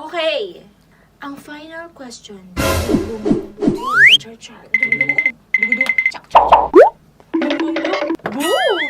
Okay. Ang final question. Char-char. Chak-chak-chak. Boom!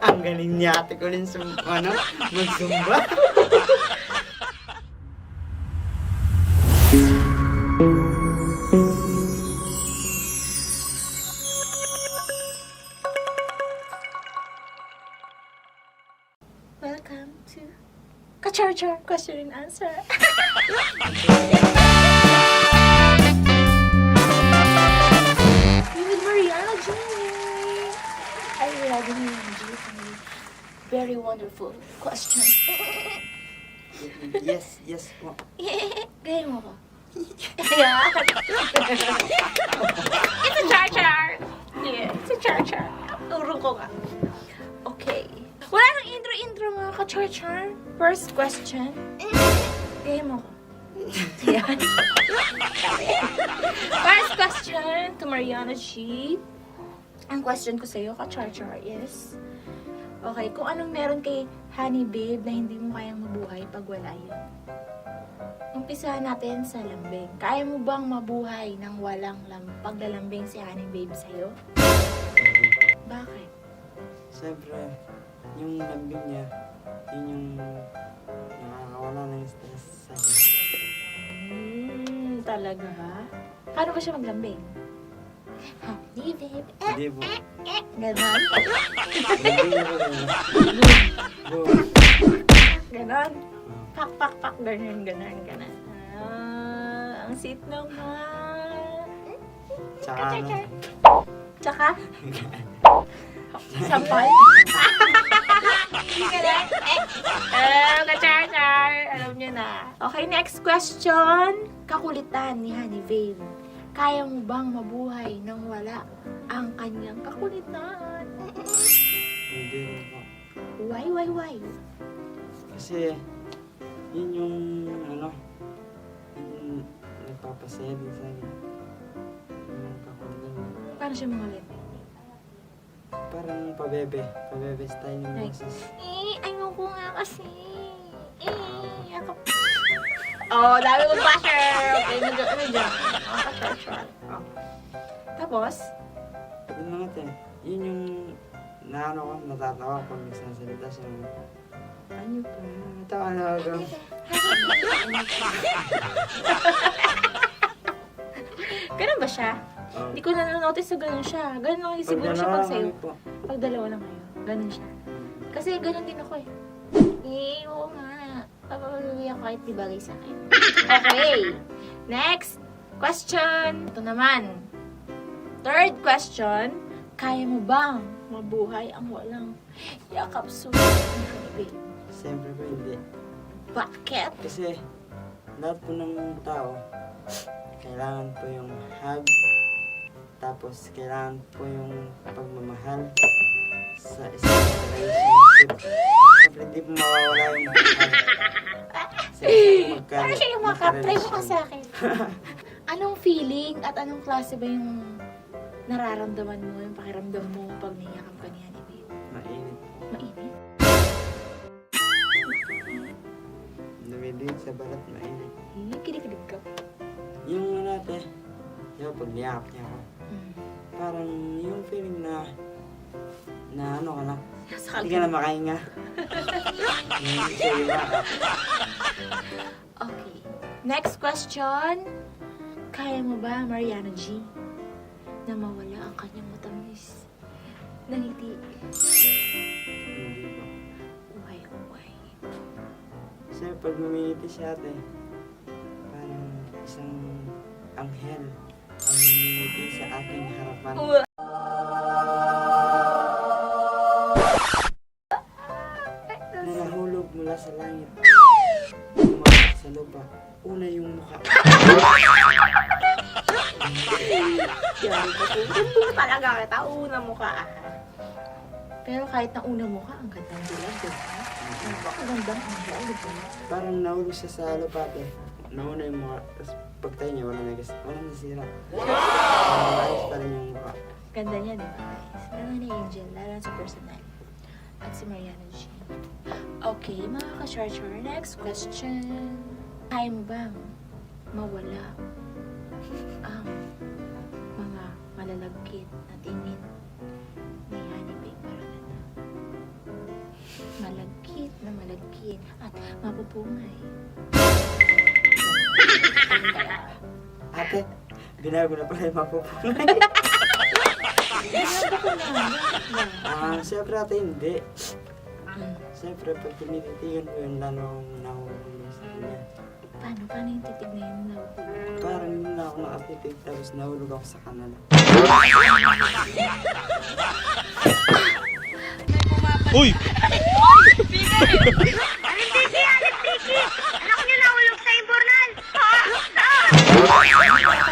Ang galing ni ate ko rin magsumba. Welcome to Ka-char-char question and answer. With Mariana G. I love Mariana G. Very wonderful question. Yes po. Gaya mo ko. Yeah. It's a char-char. Yeah, it's a char-char. Turo ko ka. Okay. Wala nang intro mga ka-char-char. First question. Gaya mo ko. Yan. First question to Mariana G. Ang question ko sa'yo, ka-char-char, is, okay, kung anong meron kay Honey Babe na hindi mo kayang mabuhay pag wala yun. Umpisahan natin sa lambing. Kaya mo bang mabuhay nang walang paglalambing si Honey Babe sa'yo? Bakit? Siyempre, yung lambing niya, yun yung nakakawala ng stress sa akin. Talaga ha? Paano ba siya maglambing? Honey Babe, Hindi po. ganon. Lambing niya po rin. Boom. Ganon. Pak, pak, pak, ganon. Ang sweet naman. Tsaka ano, Tsaka? Sampal? Ganon. Ka-char-char. Alam niyo na. Okay, next question. Kakulitan ni Honey Babe. Kaya mo bang mabuhay nang wala ang kanyang kakulitan? hindi po. Why? Kasi, yun yung yung nagpapasaya din sa akin. Yung kakulitan niya. Paano siya mangulit? Parang pabebe style ng Like, boses. ayoko nga kasi. Yakap. Oh, dami kong basher. Okay, ano dyan? Ka-char-char. Oh. Tapos, Yun mga te, yun yung natatawa pag nagsasalita siya. Ano pa? Natawa na ako. ganun ba siya? Oh. Hindi ko na-notice na ganun siya. Ganun lang yung siguro siya pag sa'yo. Pag dalawa lang kayo. Ganun siya. Kasi ganun din ako eh. Oo nga. Papaluwi ako kahit di bagay sa akin. Okay. Next question. Ito naman. Third question. Kaya mo bang mabuhay ang walang yakap sulit ni Honey Babe? Siyempre po hindi. Bakit? Kasi lahat po ng tao, kailangan po yung hug, tapos kailangan po yung pagmamahal sa isang relationship. Siyempre hindi po mawawala yung hug. Parang siya yung makatry mo ka sa akin. Anong feeling at anong klase ba yung nararamdaman mo, yung pakiramdam mo pag niyakap ka ni Honey Babe? Mainit. Mainit? Dumidig sa balat, mainit. Kinikilig ka. Yung natin, yung pag niyakap niya ako, parang yung feeling na ano ka na, Sakal hindi ka na makahinga. Hindi siya yumakap. Okay. Next question. Kaya mo ba, Mariana G, na mawala ang kanyang matamis na ngiti? Hindi po. Why? Kasi pag lumingiti siya ate, parang isang anghel ang lumingiti sa aking harapan. Na nahulog mula sa langit. Pumasok sa lupa. Una yung mukha. Yan ko po. Talaga kita. Una mo ka. Pero kahit na una mo ka, ang gandang dilag, di ba? Ang gandang anghel, di ba? Parang nahulog siya sa lupa ate. Nauna yung mukha. Tapos pagtayo niya, walang nasira. Ayos pa rin yung mukha. Ganda niya, di ba guys? Ganda ni Angel, lalo sa personal. At si Mariana G. Okay, mga ka-charger, next question. Kaya mo bang mawala ang mga malalagkit na tingin ni Honey Babe Maranata? Malagkit at mapupungay. Ate, binago na pala yung mapupunay. Binago ko na. Siyempre ate, hindi. Hmm. Siyempre, pag tinititigan ko yun, lalo akong nahuhulog sa kanya. Paano yung titig na yun? Nahuhulog? Parang hindi na ako nakatitig, tapos nahulog ako sa kanan. Uy!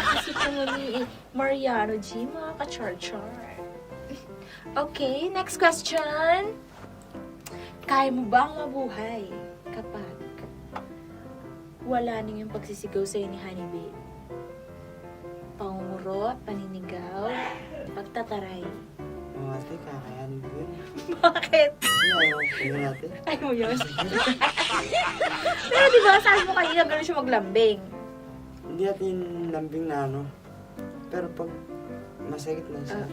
Kasi kamo ni Mariano G, mga ka-char-char. Okay, next question. Kaya mo bang mabuhay kapag wala nang yung pagsisigaw sa'yo ni Honey Babe? Pangungurot, paninigaw, pagtataray. Mga ate, kakayanin ko yun. Bakit? Kasi ayaw ko yun ate. Ay mo yun. Pero diba, sabi mo kanina gano'n siya maglambing. Hindi natin lambing na ano. Pero pag masakit na siya,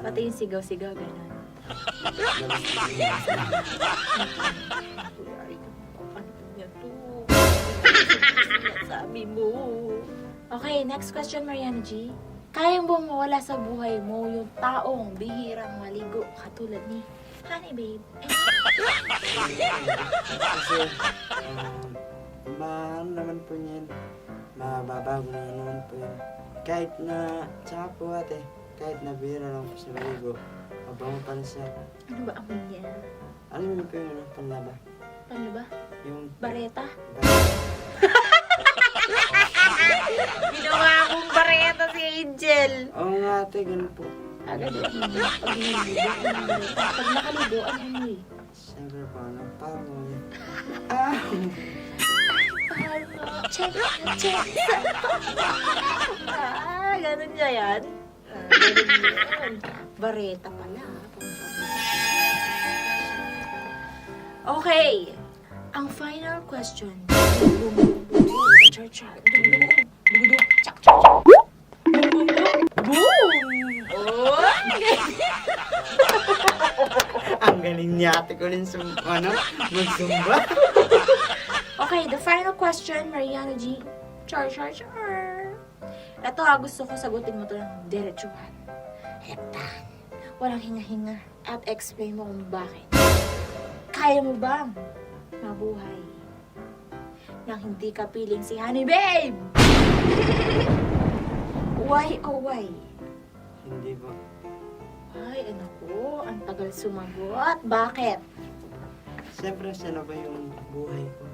Pati yung sigaw-sigaw, gano'n. labas na siya. Sabi mo. Okay, next question, Mariana G. Kayang ba mawala sa buhay mo yung taong bihirang maligo katulad ni Honey Babe? Kasi, maano naman po niyan. Mababago na naman po yun. Kahit na, tsaka po ate, kahit na bihira lang po siya maligo, mabango pa rin siya. Ano ba amoy niya? Alam mo po yung ano, panlaba? Paano ba? Yung Bareta? Ginawa akong bareta si Angel. Oo nga ate, ganun po. Agad yung amoy. Pag naligo, ang bareta. Pag nakaligo, ang amoy. Siyempre po, ano, parang mo yun. Check. Ganun niya yan. Ganun yun. Bareta pala. Okay. Ang final question. Ang galing ni ate ko rin magsumba. Okay, the final question, Mariana G. Char. Ito gusto ko sagutin mo to ng diretsuhan. Hektahan. Walang hinga-hinga. At explain mo kung bakit. Kaya mo bang mabuhay nang hindi ka piling si Honey Babe? Why oh why? Hindi po. Ay, ano ko? Ang tagal sumagot. Bakit? Siyempre, siya na ba yung buhay ko?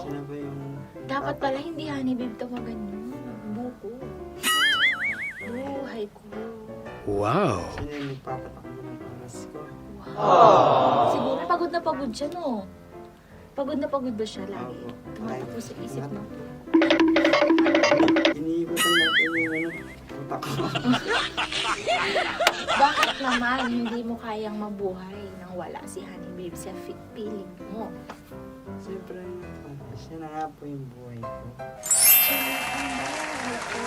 Siya na ba yung... Dapat pala hindi Honey Babe tawagan yun. Buko. Buhay ko. Wow! Siya na yung nagpapatakbo ng oras ko. Wow. Siguro pagod na pagod siya, no? Pagod na pagod ba siya lagi? Opo. Tumatakbo sa isip mo. Iniibutan na po yung utak ko. Bakit naman hindi mo kayang mabuhay nang wala si Honey Babe sa feeling mo? Siyempre, siya na nga po yung buhay ko. Siya na ang buhay ko.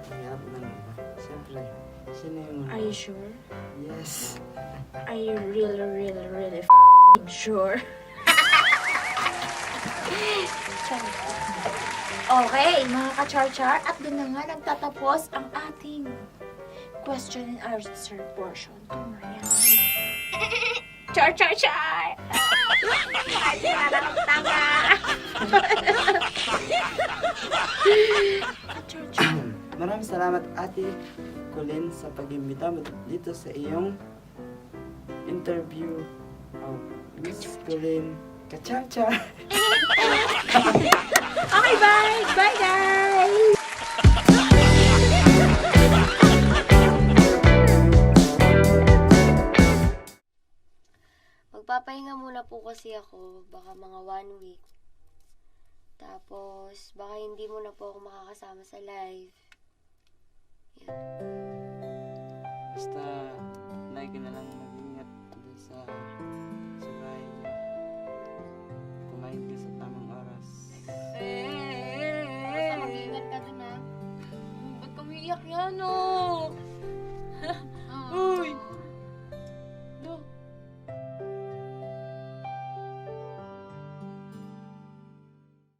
Hirap na ba? Siyempre, siya na yung... Are you sure? Yes. Are you really sure? Okay, mga ka-char-char, at doon na nga nagtatapos ang ating question and answer portion to Mariana. Char! Bakit na lang tama? Char-char. Maraming salamat Ate Colleen sa pag-imbita mo dito sa iyong interview. Miss Colleen Kachacha. Okay, bye! Bye, guys! Magpapahinga muna po kasi ako, baka mga 1 week. Tapos, baka hindi mo na po ako makakasama sa live. Yan. Basta lagi ka na lang mag-ingat dun sa bahay niyo. Kumain ka sa tamang oras. Basta mag-iingat ka dun, ha? Ba't kami iyak yan, oh? Uy!